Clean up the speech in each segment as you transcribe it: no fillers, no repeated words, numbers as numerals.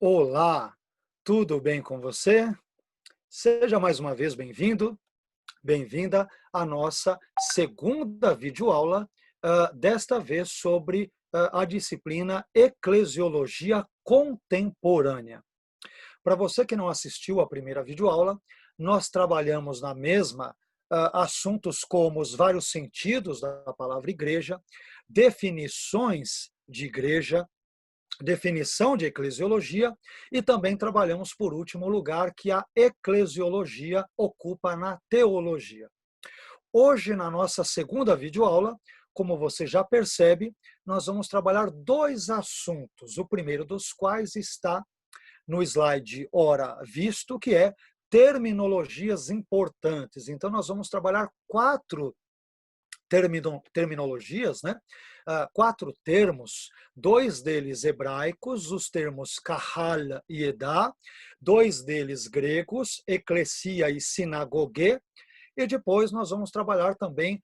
Olá, tudo bem com você? Seja mais uma vez bem-vindo, bem-vinda à nossa segunda videoaula, desta vez sobre a disciplina Eclesiologia Contemporânea. Para você que não assistiu à primeira videoaula, nós trabalhamos na mesma assuntos como os vários sentidos da palavra igreja, definições de igreja, definição de eclesiologia e também trabalhamos, por último lugar, que a eclesiologia ocupa na teologia. Hoje, na nossa segunda videoaula, como você já percebe, nós vamos trabalhar dois assuntos, o primeiro dos quais está no slide ora visto, que é terminologias importantes. Então, nós vamos trabalhar quatro terminologias, né? Quatro termos, dois deles hebraicos, os termos kahal e edá, dois deles gregos, eclesia e sinagogue, e depois nós vamos trabalhar também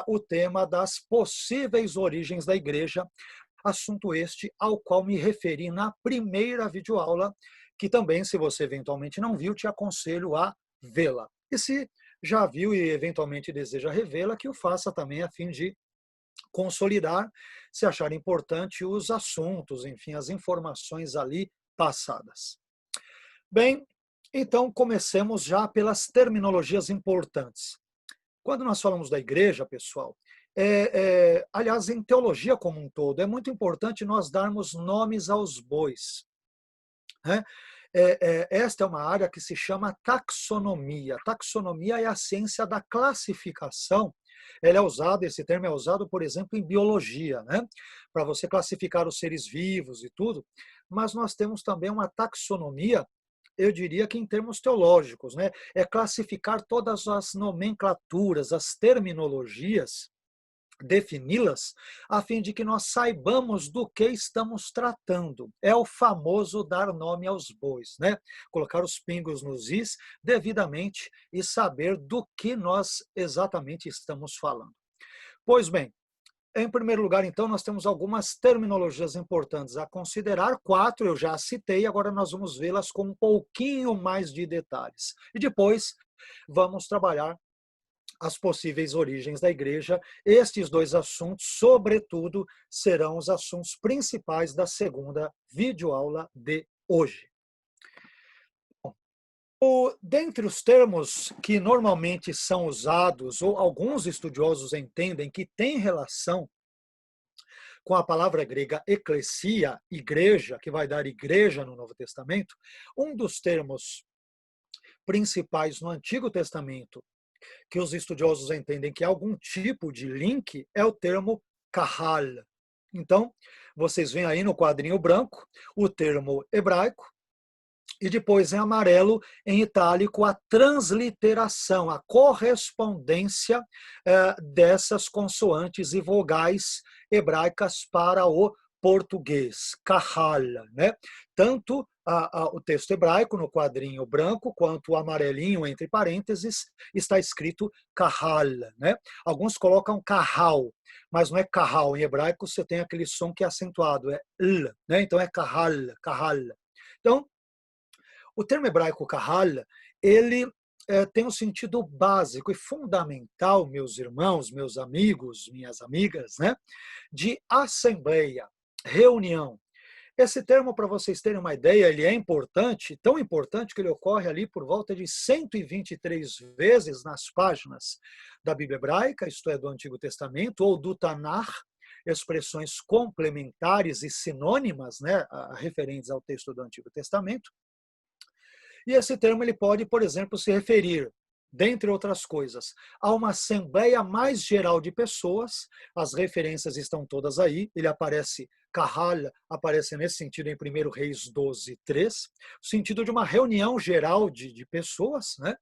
o tema das possíveis origens da igreja, assunto este ao qual me referi na primeira videoaula, que também, se você eventualmente não viu, te aconselho a vê-la. E se já viu e eventualmente deseja revê-la, que o faça também a fim de consolidar, se achar importante, os assuntos, enfim, as informações ali passadas. Bem, então comecemos já pelas terminologias importantes. Quando nós falamos da igreja, pessoal, aliás, em teologia como um todo, é muito importante nós darmos nomes aos bois, né? Esta é uma área que se chama taxonomia. Taxonomia é a ciência da classificação. Esse termo é usado, por exemplo, em biologia, né? Para você classificar os seres vivos e tudo. Mas nós temos também uma taxonomia, eu diria que em termos teológicos, né? É classificar todas as nomenclaturas, as terminologias, defini-las, a fim de que nós saibamos do que estamos tratando. É o famoso dar nome aos bois, né? Colocar os pingos nos is devidamente e saber do que nós exatamente estamos falando. Pois bem, em primeiro lugar, então, nós temos algumas terminologias importantes a considerar. Quatro eu já citei, agora nós vamos vê-las com um pouquinho mais de detalhes. E depois vamos trabalhar as possíveis origens da igreja. Estes dois assuntos, sobretudo, serão os assuntos principais da segunda videoaula de hoje. Dentre os termos que normalmente são usados, ou alguns estudiosos entendem que tem relação com a palavra grega eclesia, igreja, que vai dar igreja no Novo Testamento, um dos termos principais no Antigo Testamento que os estudiosos entendem que há algum tipo de link é o termo kahal. Então, vocês veem aí no quadrinho branco o termo hebraico e depois em amarelo, em itálico, a transliteração, a correspondência dessas consoantes e vogais hebraicas para o português, kahal, né? Tanto o texto hebraico no quadrinho branco, quanto o amarelinho entre parênteses, está escrito kahal, né? Alguns colocam kahal, mas não é kahal. Em hebraico você tem aquele som que é acentuado, é l, né? Então é kahal, kahal. Então, o termo hebraico kahal, ele tem um sentido básico e fundamental, meus irmãos, meus amigos, minhas amigas, né? De assembleia, reunião. Esse termo, para vocês terem uma ideia, ele é importante, tão importante que ele ocorre ali por volta de 123 vezes nas páginas da Bíblia hebraica, isto é, do Antigo Testamento, ou do Tanakh, expressões complementares e sinônimas, né, referentes ao texto do Antigo Testamento. E esse termo ele pode, por exemplo, se referir, dentre outras coisas, a uma assembleia mais geral de pessoas. As referências estão todas aí. Ele aparece, Kahal aparece nesse sentido em 1 Reis 12, 3, o sentido de uma reunião geral de pessoas, né?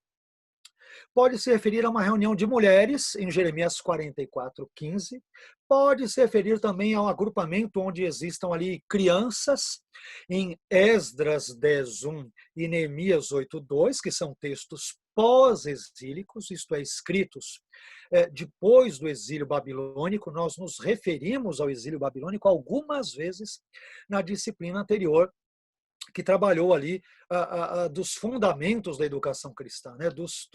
Pode se referir a uma reunião de mulheres, em Jeremias 44, 15. Pode se referir também a um agrupamento onde existam ali crianças, em Esdras 10, 1 e Neemias 8, 2, que são textos pós-exílicos, isto é, escritos depois do exílio babilônico. Nós nos referimos ao exílio babilônico algumas vezes na disciplina anterior, que trabalhou ali dos fundamentos da educação cristã, né? dos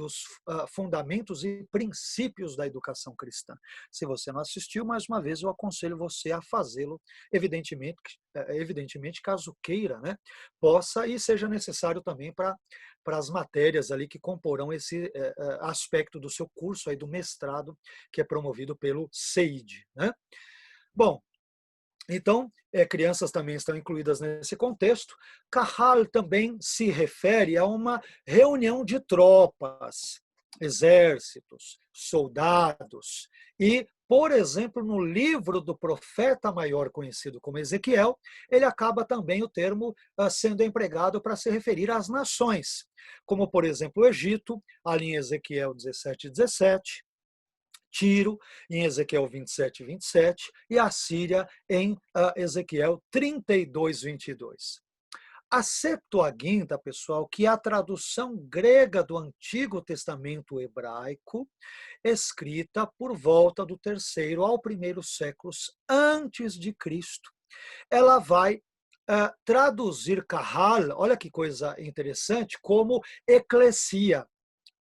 fundamentos e princípios da educação cristã. Se você não assistiu, mais uma vez eu aconselho você a fazê-lo, evidentemente, caso queira, né? Possa e seja necessário também para as matérias ali que comporão esse aspecto do seu curso aí do mestrado, que é promovido pelo CEID, né? Bom, então, crianças também estão incluídas nesse contexto. Kahal também se refere a uma reunião de tropas, exércitos, soldados. E, por exemplo, no livro do profeta maior conhecido como Ezequiel, ele acaba também o termo sendo empregado para se referir às nações, como, por exemplo, o Egito, ali em Ezequiel 17:17, Tiro, em Ezequiel 27:27, e a Síria, em Ezequiel 32:22. A Septuaginta, pessoal, que é a tradução grega do Antigo Testamento hebraico, escrita por volta do 3º ao 1º séculos antes de Cristo, ela vai traduzir Kahal, olha que coisa interessante, como eclesia,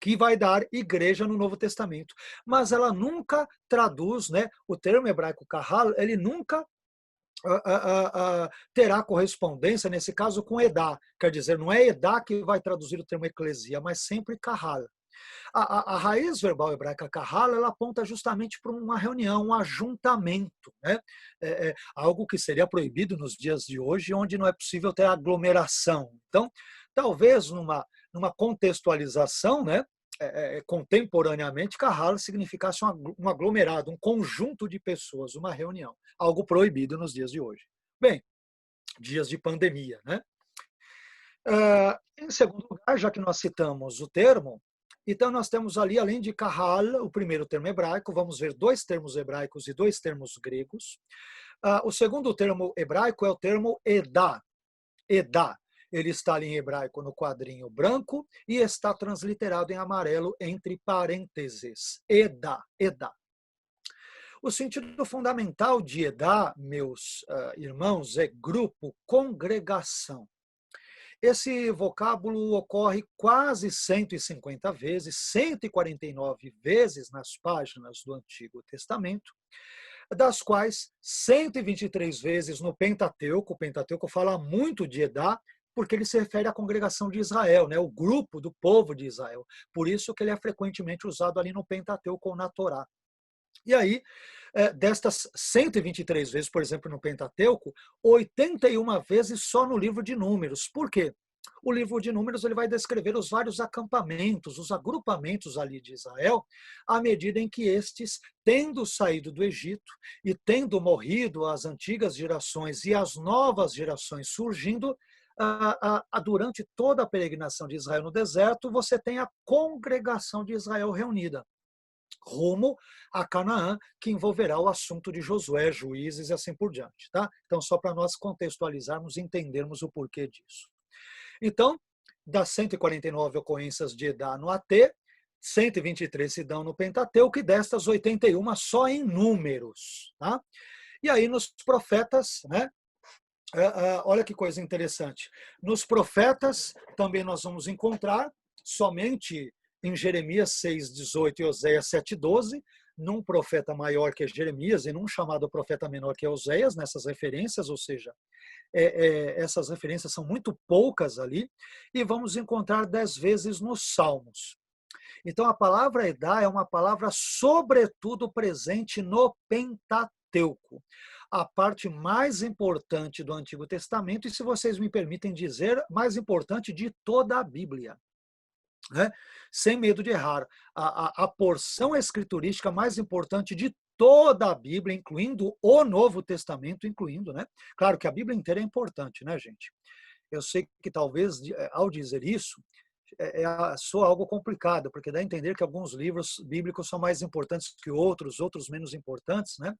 que vai dar igreja no Novo Testamento. Mas ela nunca traduz, né? O termo hebraico kahal, ele nunca terá correspondência, nesse caso, com Edá. Quer dizer, não é Edá que vai traduzir o termo eclesia, mas sempre kahal. A raiz verbal hebraica kahal, ela aponta justamente para uma reunião, um ajuntamento, né? Algo que seria proibido nos dias de hoje, onde não é possível ter aglomeração. Então, talvez numa contextualização, né, contemporaneamente, kahal significasse um aglomerado, um conjunto de pessoas, uma reunião, algo proibido nos dias de hoje. Bem, dias de pandemia, né? Em segundo lugar, já que nós citamos o termo, então nós temos ali, além de kahal, o primeiro termo hebraico, vamos ver 2 termos hebraicos e 2 termos gregos. O segundo termo hebraico é o termo edá. Edá. Ele está ali em hebraico no quadrinho branco e está transliterado em amarelo entre parênteses. Edá, edá. O sentido fundamental de edá, meus irmãos, é grupo, congregação. Esse vocábulo ocorre quase 150 vezes, 149 vezes nas páginas do Antigo Testamento, das quais 123 vezes no Pentateuco. O Pentateuco fala muito de Edá, porque ele se refere à congregação de Israel, né? O grupo do povo de Israel. Por isso que ele é frequentemente usado ali no Pentateuco ou na Torá. E aí, destas 123 vezes, por exemplo, no Pentateuco, 81 vezes só no livro de Números. Por quê? O livro de Números ele vai descrever os vários acampamentos, os agrupamentos ali de Israel, à medida em que estes, tendo saído do Egito e tendo morrido as antigas gerações e as novas gerações surgindo, durante toda a peregrinação de Israel no deserto, você tem a congregação de Israel reunida, rumo a Canaã, que envolverá o assunto de Josué, Juízes e assim por diante. Tá? Então, só para nós contextualizarmos e entendermos o porquê disso. Então, das 149 ocorrências de Edá no AT, 123 se dão no Pentateuco e destas 81 só em Números. Tá? E aí nos profetas, né? Olha que coisa interessante. Nos profetas também nós vamos encontrar somente em Jeremias 6:18 e Oséias 7:12, num profeta maior que é Jeremias e num chamado profeta menor que é Oséias, nessas referências, ou seja, essas referências são muito poucas ali, e vamos encontrar 10 vezes nos Salmos. Então a palavra Edá é uma palavra sobretudo presente no Pentateuco, a parte mais importante do Antigo Testamento e, se vocês me permitem dizer, mais importante de toda a Bíblia. Né? Sem medo de errar, a porção escriturística mais importante de toda a Bíblia, incluindo o Novo Testamento, incluindo, né? Claro que a Bíblia inteira é importante, né, gente? Eu sei que talvez, ao dizer isso, soa algo complicado, porque dá a entender que alguns livros bíblicos são mais importantes que outros, outros menos importantes, né?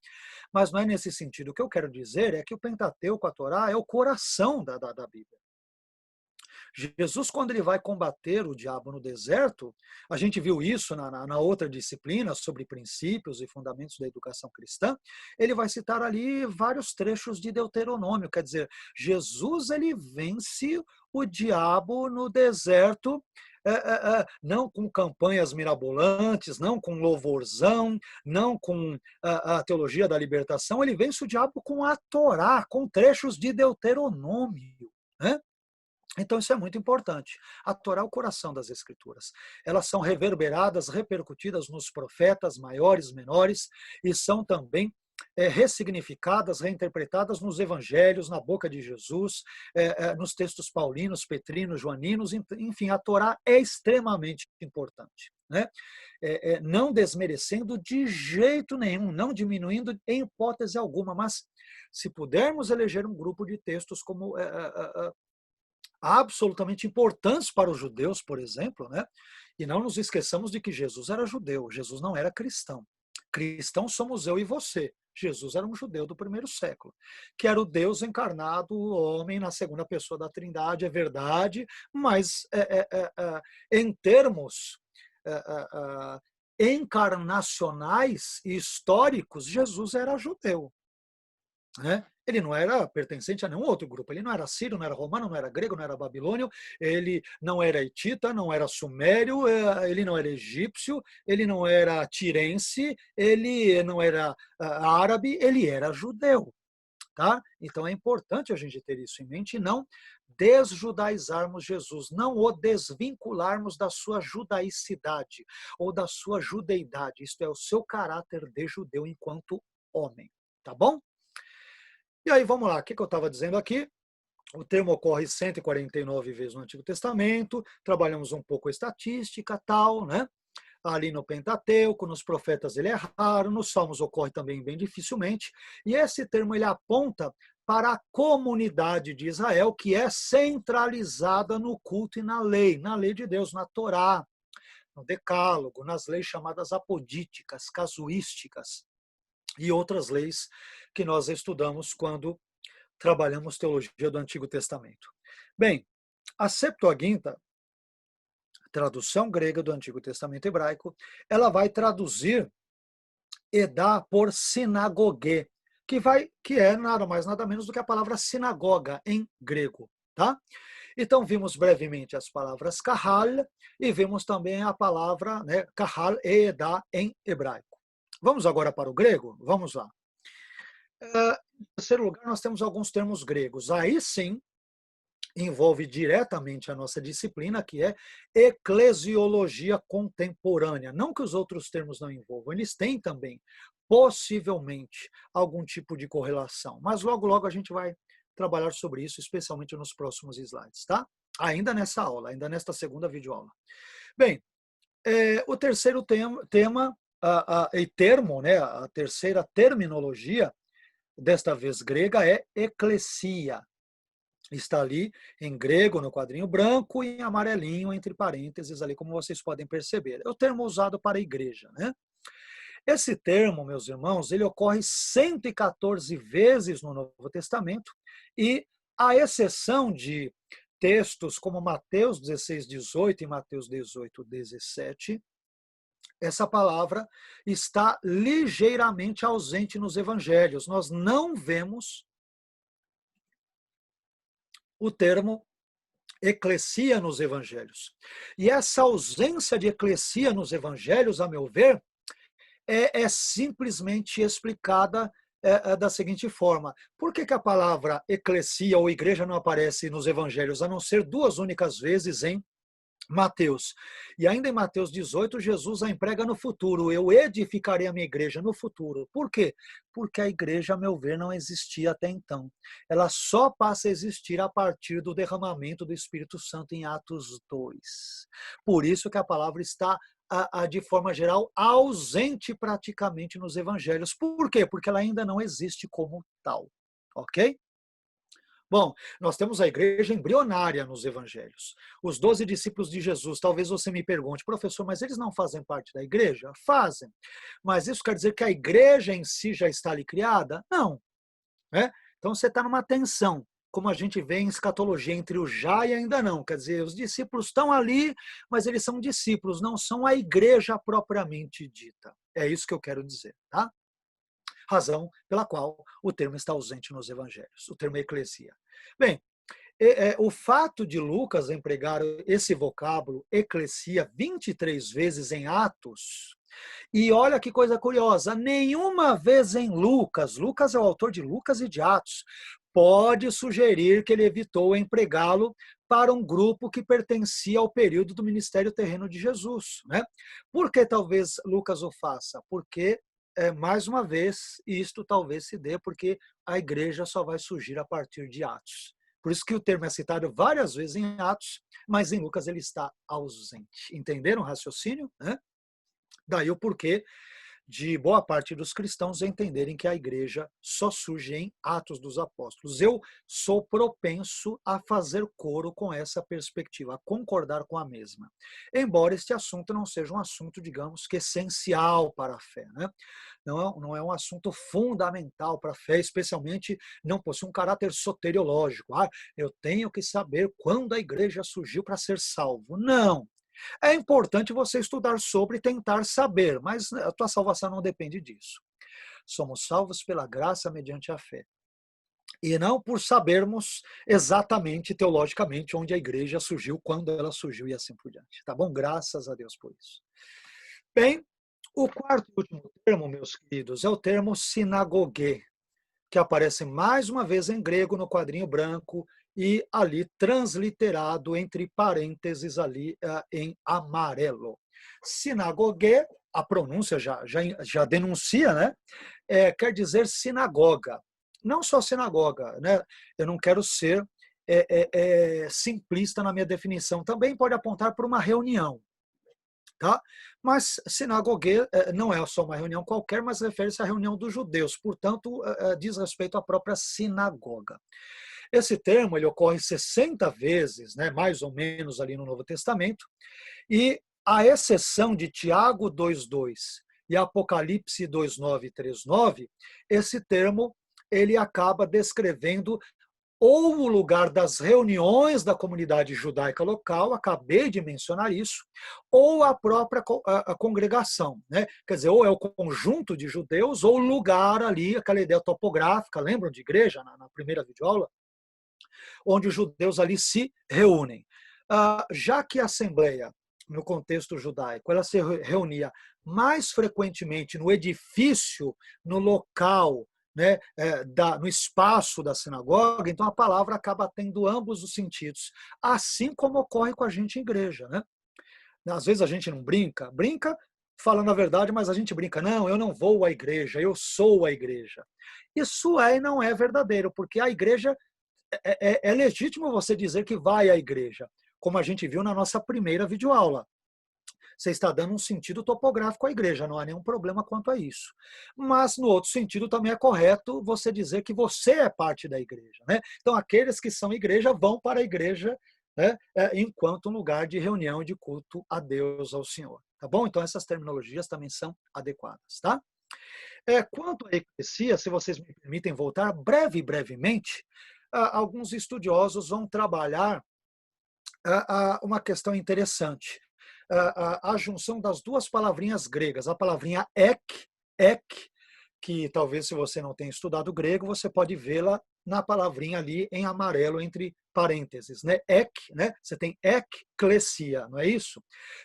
Mas não é nesse sentido. O que eu quero dizer é que o Pentateuco, a Torá, é o coração da Bíblia. Jesus, quando ele vai combater o diabo no deserto, a gente viu isso na outra disciplina sobre princípios e fundamentos da educação cristã, ele vai citar ali vários trechos de Deuteronômio, quer dizer, Jesus ele vence o diabo no deserto, não com campanhas mirabolantes, não com louvorzão, não com a teologia da libertação, ele vence o diabo com a Torá, com trechos de Deuteronômio, né? Então, isso é muito importante. A Torá é o coração das Escrituras. Elas são reverberadas, repercutidas nos profetas maiores, menores, e são também ressignificadas, reinterpretadas nos evangelhos, na boca de Jesus, nos textos paulinos, petrinos, joaninos, enfim, a Torá é extremamente importante, né? Não desmerecendo de jeito nenhum, não diminuindo em hipótese alguma, mas se pudermos eleger um grupo de textos como absolutamente importantes para os judeus, por exemplo, né? E não nos esqueçamos de que Jesus era judeu, Jesus não era cristão. Cristão somos eu e você. Jesus era um judeu do primeiro século, que era o Deus encarnado, o homem na segunda pessoa da Trindade, é verdade, mas em termos encarnacionais e históricos, Jesus era judeu, né? Ele não era pertencente a nenhum outro grupo. Ele não era sírio, não era romano, não era grego, não era babilônio, ele não era hitita, não era sumério, ele não era egípcio, ele não era tirense, ele não era árabe, ele era judeu. Tá? Então é importante a gente ter isso em mente e não desjudaizarmos Jesus, não o desvincularmos da sua judaicidade ou da sua judeidade. Isto é o seu caráter de judeu enquanto homem. Tá bom? E aí, vamos lá, o que eu estava dizendo aqui? O termo ocorre 149 vezes no Antigo Testamento, trabalhamos um pouco a estatística, tal, né? Ali no Pentateuco, nos profetas ele é raro, nos Salmos ocorre também bem dificilmente, e esse termo ele aponta para a comunidade de Israel, que é centralizada no culto e na lei de Deus, na Torá, no Decálogo, nas leis chamadas apodíticas, casuísticas, e outras leis que nós estudamos quando trabalhamos teologia do Antigo Testamento. Bem, a Septuaginta, tradução grega do Antigo Testamento hebraico, ela vai traduzir Edá por sinagogue, que é nada mais nada menos do que a palavra sinagoga em grego, tá? Então vimos brevemente as palavras kahal e vimos também a palavra, né, kahal e Edá em hebraico. Vamos agora para o grego? Vamos lá. Em terceiro lugar, nós temos alguns termos gregos. Aí sim, envolve diretamente a nossa disciplina, que é eclesiologia contemporânea. Não que os outros termos não envolvam, eles têm também, possivelmente, algum tipo de correlação. Mas logo, logo a gente vai trabalhar sobre isso, especialmente nos próximos slides, tá? Ainda nessa aula, ainda nesta segunda videoaula. Bem, o terceiro tema e termo, né, a terceira terminologia, desta vez grega, é eclesia. Está ali em grego, no quadrinho branco, e em amarelinho, entre parênteses, ali, como vocês podem perceber. É o termo usado para a igreja, né? Esse termo, meus irmãos, ele ocorre 114 vezes no Novo Testamento, e à exceção de textos como Mateus 16, 18 e Mateus 18, 17, essa palavra está ligeiramente ausente nos evangelhos. Nós não vemos o termo eclesia nos evangelhos. E essa ausência de eclesia nos evangelhos, a meu ver, é simplesmente explicada da seguinte forma. Por que a palavra eclesia ou igreja não aparece nos evangelhos, a não ser duas únicas vezes em Mateus? E ainda em Mateus 18, Jesus a emprega no futuro. Eu edificarei a minha igreja no futuro. Por quê? Porque a igreja, a meu ver, não existia até então. Ela só passa a existir a partir do derramamento do Espírito Santo em Atos 2. Por isso que a palavra está, de forma geral, ausente praticamente nos evangelhos. Por quê? Porque ela ainda não existe como tal. Ok? Bom, nós temos a igreja embrionária nos evangelhos. Os 12 discípulos de Jesus, talvez você me pergunte, professor, mas eles não fazem parte da igreja? Fazem. Mas isso quer dizer que a igreja em si já está ali criada? Não. Né? Então você está numa tensão. como a gente vê em escatologia, entre o já e ainda não. Quer dizer, os discípulos estão ali, mas eles são discípulos, não são a igreja propriamente dita. É isso que eu quero dizer, tá? Razão pela qual o termo está ausente nos evangelhos, o termo eclesia. Bem, o fato de Lucas empregar esse vocábulo eclesia 23 vezes em Atos, e olha que coisa curiosa, nenhuma vez em Lucas, Lucas é o autor de Lucas e de Atos, pode sugerir que ele evitou empregá-lo para um grupo que pertencia ao período do ministério terreno de Jesus, né? Por que talvez Lucas o faça? Porque, mais uma vez, isto talvez se dê porque a igreja só vai surgir a partir de Atos. Por isso que o termo é citado várias vezes em Atos, mas em Lucas ele está ausente. Entenderam o raciocínio? Né? Daí o porquê de boa parte dos cristãos entenderem que a igreja só surge em Atos dos Apóstolos. Eu sou propenso a fazer coro com essa perspectiva, a concordar com a mesma. Embora este assunto não seja um assunto, digamos, que essencial para a fé, né? Não é um assunto fundamental para a fé, especialmente não possui um caráter soteriológico. Eu tenho que saber quando a igreja surgiu para ser salvo. Não. É importante você estudar sobre e tentar saber, mas a tua salvação não depende disso. Somos salvos pela graça mediante a fé. E não por sabermos exatamente, teologicamente, onde a igreja surgiu, quando ela surgiu e assim por diante. Tá bom? Graças a Deus por isso. Bem, o quarto e último termo, meus queridos, é o termo sinagogue, que aparece mais uma vez em grego no quadrinho branco e ali transliterado entre parênteses ali em amarelo. Sinagogue, a pronúncia já denuncia, né? Quer dizer sinagoga. Não só sinagoga, né? Eu não quero ser simplista na minha definição. Também pode apontar para uma reunião. Tá? Mas sinagogue não é só uma reunião qualquer, mas refere-se à reunião dos judeus, portanto, diz respeito à própria sinagoga. Esse termo ele ocorre 60 vezes, né, mais ou menos ali no Novo Testamento, e à exceção de Tiago 2:2 e Apocalipse 2:9 e 3:9, esse termo ele acaba descrevendo ou o lugar das reuniões da comunidade judaica local, acabei de mencionar isso, ou a própria a congregação, né? Quer dizer, ou é o conjunto de judeus, ou o lugar ali, aquela ideia topográfica, lembram de igreja, na primeira videoaula? Onde os judeus ali se reúnem. Já que a Assembleia, no contexto judaico, ela se reunia mais frequentemente no edifício, no local, né, no espaço da sinagoga, então a palavra acaba tendo ambos os sentidos, assim como ocorre com a gente em igreja. Né? Às vezes a gente não brinca falando a verdade, mas a gente brinca, não, eu não vou à igreja, eu sou a igreja. Isso e não é verdadeiro, porque a igreja é legítimo você dizer que vai à igreja, como a gente viu na nossa primeira videoaula. Você está dando um sentido topográfico à igreja, não há nenhum problema quanto a isso. Mas, no outro sentido, também é correto você dizer que você é parte da igreja. Né? Então, aqueles que são igreja vão para a igreja, né, enquanto um lugar de reunião, de culto a Deus, ao Senhor. Tá bom? Então, essas terminologias também são adequadas. Tá? Quanto à eclesia, se vocês me permitem voltar brevemente, alguns estudiosos vão trabalhar uma questão interessante. A junção das duas palavrinhas gregas, a palavrinha ek, que talvez se você não tenha estudado grego, você pode vê-la na palavrinha ali em amarelo entre parênteses, né? Ek, né? Você tem ekklesia, não é isso?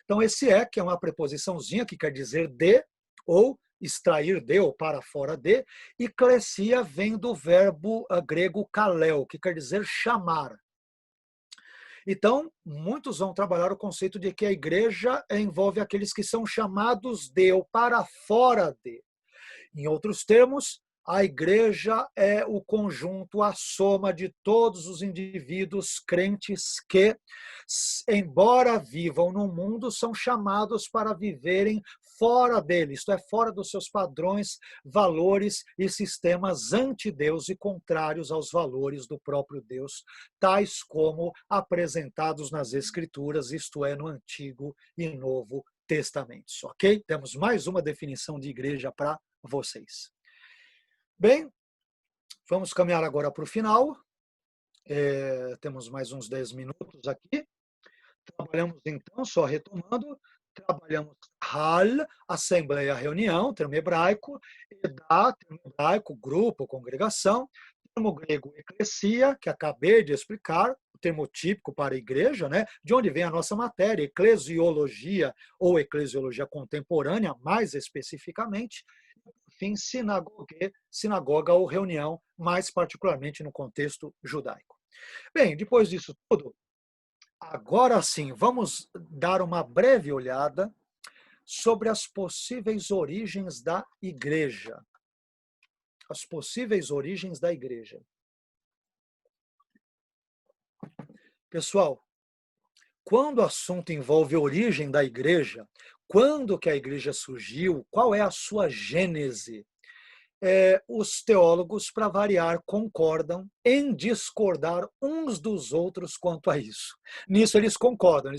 Então esse ek é uma preposiçãozinha que quer dizer de ou extrair de ou para fora de, e klesia vem do verbo grego kaleo, que quer dizer chamar. Então, muitos vão trabalhar o conceito de que a igreja envolve aqueles que são chamados de ou para fora de. Em outros termos, a igreja é o conjunto, a soma de todos os indivíduos crentes que, embora vivam no mundo, são chamados para viverem fora dele, isto é, fora dos seus padrões, valores e sistemas anti-Deus e contrários aos valores do próprio Deus, tais como apresentados nas Escrituras, isto é, no Antigo e Novo Testamentos. Ok? Temos mais uma definição de igreja para vocês. Bem, vamos caminhar agora para o final. Temos mais uns 10 minutos aqui. Trabalhamos então, só retomando, trabalhamos hal, assembleia, reunião, termo hebraico, edá, termo hebraico, grupo, congregação, termo grego, eclesia, que acabei de explicar, o termo típico para a igreja, né? De onde vem a nossa matéria, eclesiologia ou eclesiologia contemporânea, mais especificamente, enfim, sinagoga ou reunião, mais particularmente no contexto judaico. Bem, depois disso tudo, agora sim, vamos dar uma breve olhada sobre as possíveis origens da igreja. As possíveis origens da igreja. Pessoal, quando o assunto envolve a origem da igreja, quando que a igreja surgiu, qual é a sua gênese? Os teólogos, para variar, concordam em discordar uns dos outros quanto a isso. Nisso eles concordam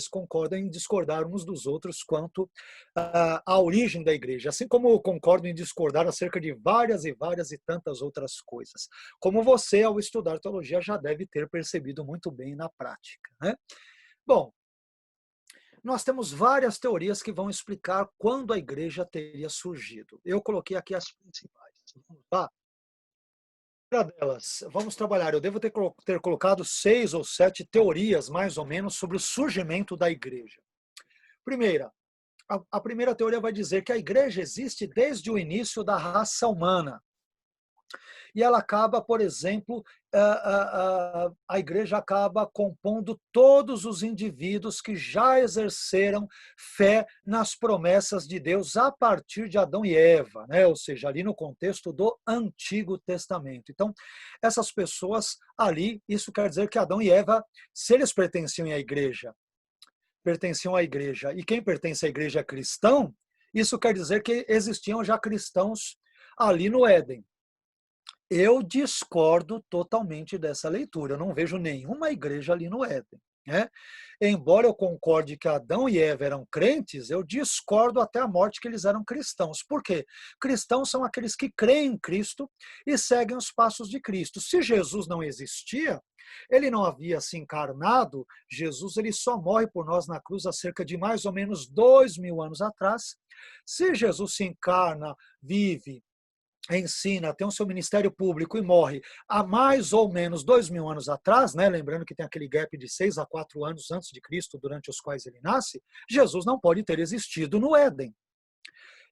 em discordar uns dos outros quanto à origem da igreja, assim como concordam em discordar acerca de várias e várias e tantas outras coisas. Como você, ao estudar teologia, já deve ter percebido muito bem na prática, né? Bom, nós temos várias teorias que vão explicar quando a igreja teria surgido. Eu coloquei aqui as principais. Vamos lá? Delas, vamos trabalhar. Eu devo ter colocado 6 ou 7 teorias, mais ou menos, sobre o surgimento da igreja. Primeira, a primeira teoria vai dizer que a igreja existe desde o início da raça humana. E ela acaba, por exemplo, a igreja acaba compondo todos os indivíduos que já exerceram fé nas promessas de Deus a partir de Adão e Eva, né? Ou seja, ali no contexto do Antigo Testamento. Então, essas pessoas ali, isso quer dizer que Adão e Eva, se eles pertenciam à igreja, e quem pertence à igreja é cristão, isso quer dizer que existiam já cristãos ali no Éden. Eu discordo totalmente dessa leitura. Eu não vejo nenhuma igreja ali no Éden, né? Embora eu concorde que Adão e Eva eram crentes, eu discordo até a morte que eles eram cristãos. Por quê? Cristãos são aqueles que creem em Cristo e seguem os passos de Cristo. Se Jesus não existia, ele não havia se encarnado, Jesus ele só morre por nós na cruz há cerca de mais ou menos 2000 anos atrás. Se Jesus se encarna, vive, ensina, tem o seu ministério público e morre há mais ou menos 2000 anos atrás, né? Lembrando que tem aquele gap de 6 a 4 anos antes de Cristo, durante os quais ele nasce, Jesus não pode ter existido no Éden.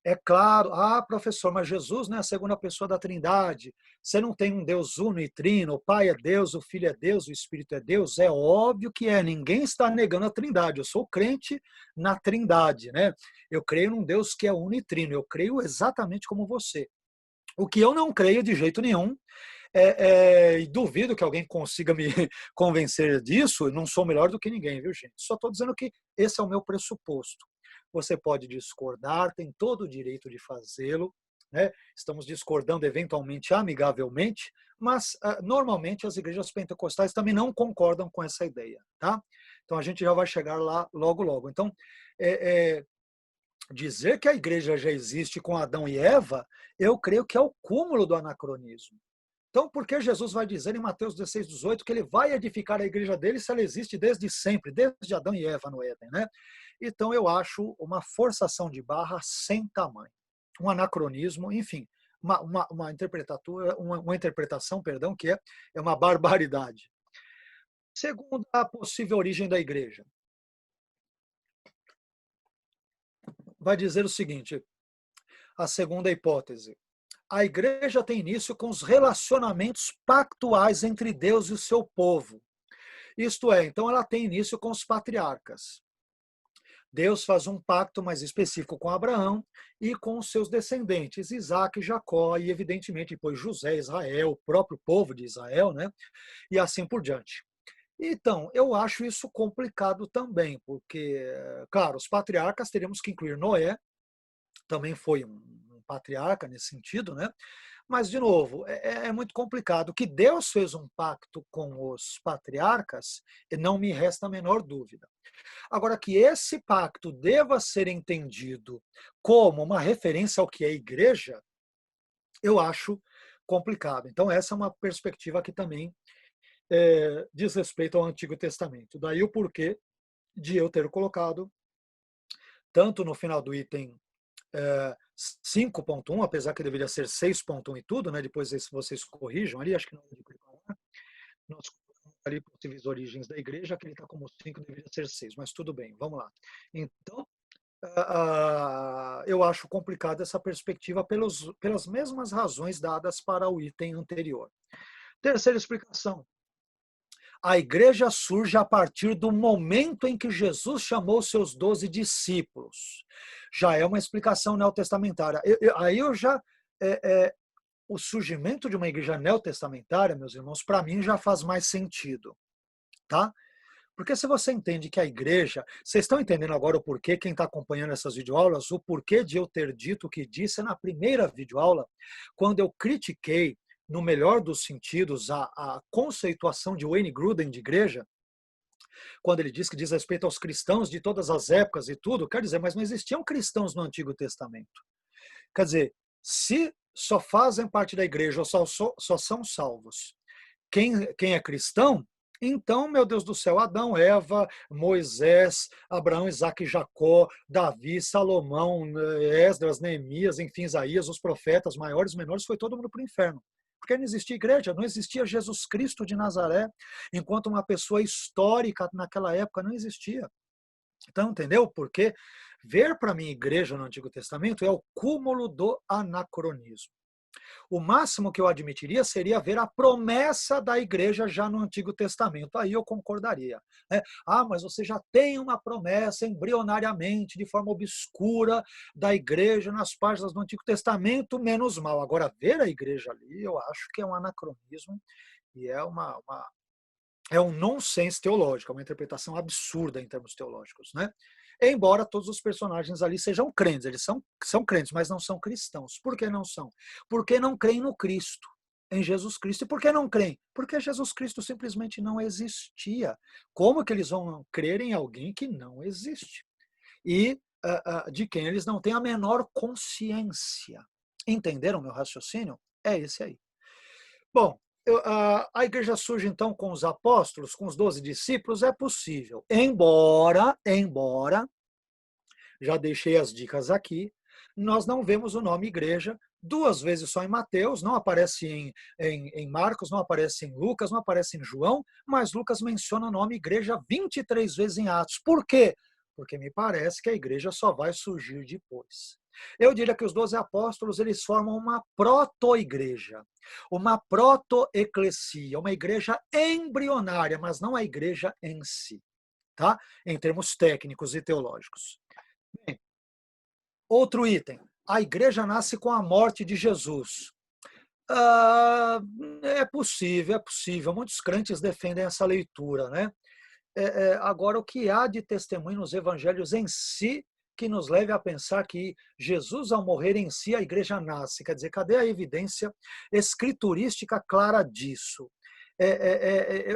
É claro, professor, mas Jesus não é a segunda pessoa da Trindade. Você não tem um Deus uno e trino, o Pai é Deus, o Filho é Deus, o Espírito é Deus. É óbvio que é, ninguém está negando a Trindade. Eu sou crente na Trindade, né? Eu creio num Deus que é uno e trino, eu creio exatamente como você. O que eu não creio de jeito nenhum, e duvido que alguém consiga me convencer disso, não sou melhor do que ninguém, viu, gente? Só estou dizendo que esse é o meu pressuposto. Você pode discordar, tem todo o direito de fazê-lo, né? Estamos discordando eventualmente amigavelmente, mas normalmente as igrejas pentecostais também não concordam com essa ideia, tá? Então a gente já vai chegar lá logo, logo. Então, dizer que a igreja já existe com Adão e Eva, eu creio que é o cúmulo do anacronismo. Então, por que Jesus vai dizer em Mateus 16, 18 que ele vai edificar a igreja dele se ela existe desde sempre, desde Adão e Eva no Éden, né? Então, eu acho uma forçação de barra sem tamanho. Um anacronismo, enfim, uma interpretação, perdão, que é uma barbaridade. Segundo a possível origem da igreja, vai dizer o seguinte, a segunda hipótese. A igreja tem início com os relacionamentos pactuais entre Deus e o seu povo. Isto é, então ela tem início com os patriarcas. Deus faz um pacto mais específico com Abraão e com os seus descendentes, Isaac, Jacó e, evidentemente, depois José, Israel, o próprio povo de Israel, né? E assim por diante. Então, eu acho isso complicado também, porque, claro, os patriarcas teríamos que incluir Noé, também foi um patriarca nesse sentido, né? Mas, de novo, é muito complicado. Que Deus fez um pacto com os patriarcas, não me resta a menor dúvida. Agora, que esse pacto deva ser entendido como uma referência ao que é a igreja, eu acho complicado. Então, essa é uma perspectiva que também diz respeito ao Antigo Testamento. Daí o porquê de eu ter colocado, tanto no final do item 5.1, apesar que deveria ser 6.1 e tudo, né? Depois vocês corrijam ali, acho que não é de preparar. Nós colocamos ali possíveis origens da igreja, que ele está como 5, deveria ser 6, mas tudo bem, vamos lá. Então, eu acho complicada essa perspectiva pelas mesmas razões dadas para o item anterior. Terceira explicação. A igreja surge a partir do momento em que Jesus chamou seus 12 discípulos. Já é uma explicação neotestamentária. Aí eu já... o surgimento de uma igreja neotestamentária, meus irmãos, para mim já faz mais sentido. Tá? Porque se você entende que a igreja... Vocês estão entendendo agora o porquê, quem está acompanhando essas videoaulas, o porquê de eu ter dito o que disse na primeira videoaula, quando eu critiquei, no melhor dos sentidos, a conceituação de Wayne Grudem de igreja, quando ele diz que diz respeito aos cristãos de todas as épocas e tudo, quer dizer, mas não existiam cristãos no Antigo Testamento. Quer dizer, se só fazem parte da igreja ou só são salvos quem é cristão, então, meu Deus do céu, Adão, Eva, Moisés, Abraão, Isaac, Jacó, Davi, Salomão, Esdras, Neemias, enfim, Isaías, os profetas maiores, menores, foi todo mundo para o inferno. Porque não existia igreja, não existia Jesus Cristo de Nazaré, enquanto uma pessoa histórica naquela época não existia. Então, entendeu? Porque ver para mim igreja no Antigo Testamento é o cúmulo do anacronismo. O máximo que eu admitiria seria ver a promessa da igreja já no Antigo Testamento. Aí eu concordaria. Né? Mas você já tem uma promessa embrionariamente, de forma obscura, da igreja nas páginas do Antigo Testamento, menos mal. Agora, ver a igreja ali, eu acho que é um anacronismo e é um nonsense teológico, é uma interpretação absurda em termos teológicos, né? Embora todos os personagens ali sejam crentes, eles são crentes, mas não são cristãos. Por que não são? Porque não creem no Cristo, em Jesus Cristo. E por que não creem? Porque Jesus Cristo simplesmente não existia. Como que eles vão crer em alguém que não existe? E de quem eles não têm a menor consciência. Entenderam meu raciocínio? É esse aí. Bom, a igreja surge então com os apóstolos, com os 12 discípulos, é possível. Embora, já deixei as dicas aqui, nós não vemos o nome igreja 2 vezes só em Mateus, não aparece em Marcos, não aparece em Lucas, não aparece em João, mas Lucas menciona o nome igreja 23 vezes em Atos. Por quê? Porque me parece que a igreja só vai surgir depois. Eu diria que os 12 apóstolos, eles formam uma proto-igreja, uma proto-eclesia, uma igreja embrionária, mas não a igreja em si, tá? Em termos técnicos e teológicos. Bem, outro item. A igreja nasce com a morte de Jesus. É possível, é possível. Muitos crentes defendem essa leitura, né? Agora, o que há de testemunho nos evangelhos em si que nos leve a pensar que Jesus, ao morrer em si, a igreja nasce? Quer dizer, cadê a evidência escriturística clara disso?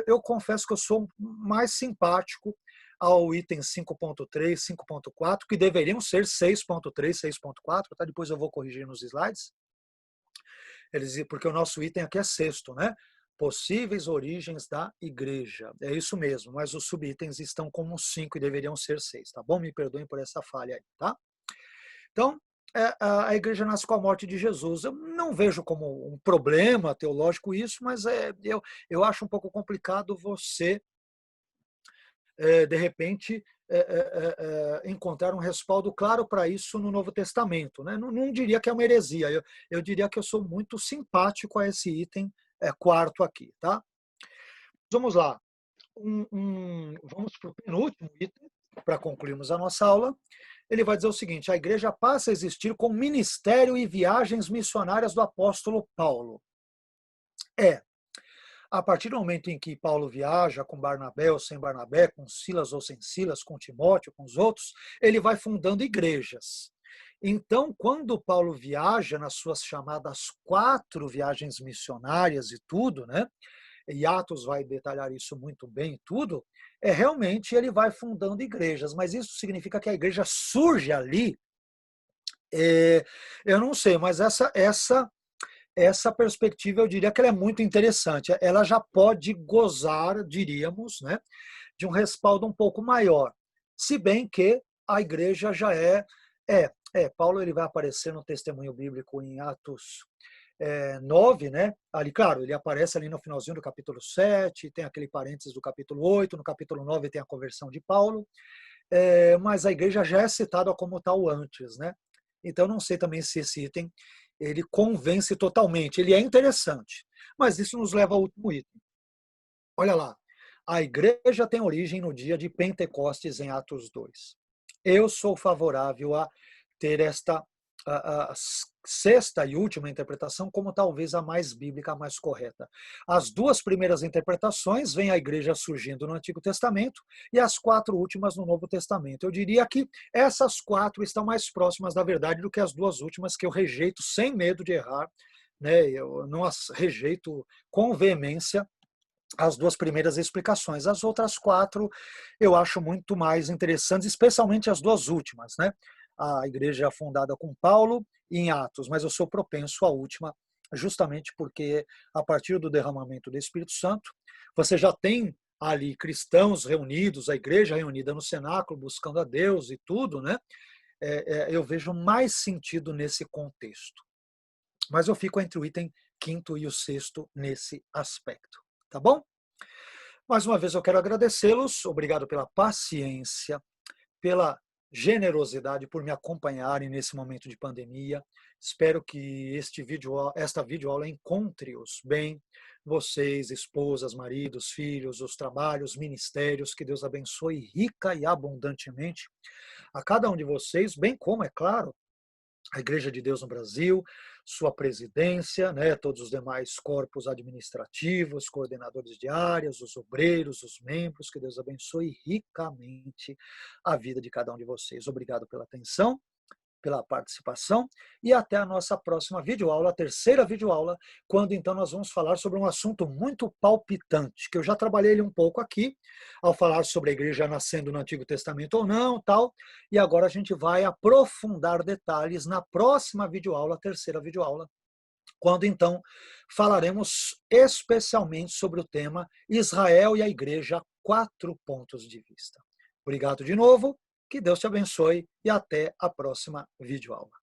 Eu confesso que eu sou mais simpático ao item 5.3, 5.4, que deveriam ser 6.3, 6.4, tá? Depois eu vou corrigir nos slides. Porque o nosso item aqui é sexto, né? Possíveis origens da igreja. É isso mesmo, mas os subitens estão como 5 e deveriam ser 6, tá bom? Me perdoem por essa falha aí, tá? Então, a igreja nasce com a morte de Jesus. Eu não vejo como um problema teológico isso, mas eu acho um pouco complicado você, de repente, encontrar um respaldo claro para isso no Novo Testamento. Né? Não diria que é uma heresia, eu diria que eu sou muito simpático a esse item quarto aqui. Tá? Vamos lá. Vamos para o penúltimo item, para concluirmos a nossa aula. Ele vai dizer o seguinte: a igreja passa a existir com ministério e viagens missionárias do apóstolo Paulo. A partir do momento em que Paulo viaja com Barnabé ou sem Barnabé, com Silas ou sem Silas, com Timóteo, com os outros, ele vai fundando igrejas. Então, quando Paulo viaja nas suas chamadas 4 viagens missionárias e tudo, né? E Atos vai detalhar isso muito bem e tudo, realmente ele vai fundando igrejas, mas isso significa que a igreja surge ali, eu não sei, mas essa essa perspectiva eu diria que ela é muito interessante. Ela já pode gozar, diríamos, né, de um respaldo um pouco maior. Se bem que a igreja já Paulo ele vai aparecer no testemunho bíblico em Atos 9, né? Ali, claro, ele aparece ali no finalzinho do capítulo 7, tem aquele parênteses do capítulo 8, no capítulo 9 tem a conversão de Paulo, mas a igreja já é citada como tal antes, né? Então, não sei também se esse item ele convence totalmente. Ele é interessante, mas isso nos leva ao último item. Olha lá, a igreja tem origem no dia de Pentecostes, em Atos 2. Eu sou favorável a ter esta a sexta e última interpretação como talvez a mais bíblica, a mais correta. As duas primeiras interpretações vêm a igreja surgindo no Antigo Testamento e as quatro últimas no Novo Testamento. Eu diria que essas quatro estão mais próximas da verdade do que as duas últimas, que eu rejeito sem medo de errar, né? Eu não as rejeito com veemência, as duas primeiras explicações. As outras quatro eu acho muito mais interessantes, especialmente as duas últimas, né? A igreja fundada com Paulo em Atos, mas eu sou propenso à última, justamente porque a partir do derramamento do Espírito Santo, você já tem ali cristãos reunidos, a igreja reunida no cenáculo, buscando a Deus e tudo, né? Eu vejo mais sentido nesse contexto. Mas eu fico entre o item quinto e o sexto nesse aspecto. Tá bom? Mais uma vez eu quero agradecê-los, obrigado pela paciência, pela generosidade, por me acompanharem nesse momento de pandemia. Espero que esta videoaula encontre-os bem, vocês, esposas, maridos, filhos, os trabalhos, ministérios, que Deus abençoe rica e abundantemente a cada um de vocês, bem como, é claro, a Igreja de Deus no Brasil, sua presidência, né, todos os demais corpos administrativos, coordenadores de áreas, os obreiros, os membros, que Deus abençoe ricamente a vida de cada um de vocês. Obrigado pela atenção, pela participação e até a nossa próxima videoaula, a terceira videoaula, quando então nós vamos falar sobre um assunto muito palpitante, que eu já trabalhei ele um pouco aqui, ao falar sobre a igreja nascendo no Antigo Testamento ou não, tal, e agora a gente vai aprofundar detalhes na próxima videoaula, a terceira videoaula, quando então falaremos especialmente sobre o tema Israel e a igreja, 4 pontos de vista. Obrigado de novo. Que Deus te abençoe e até a próxima videoaula.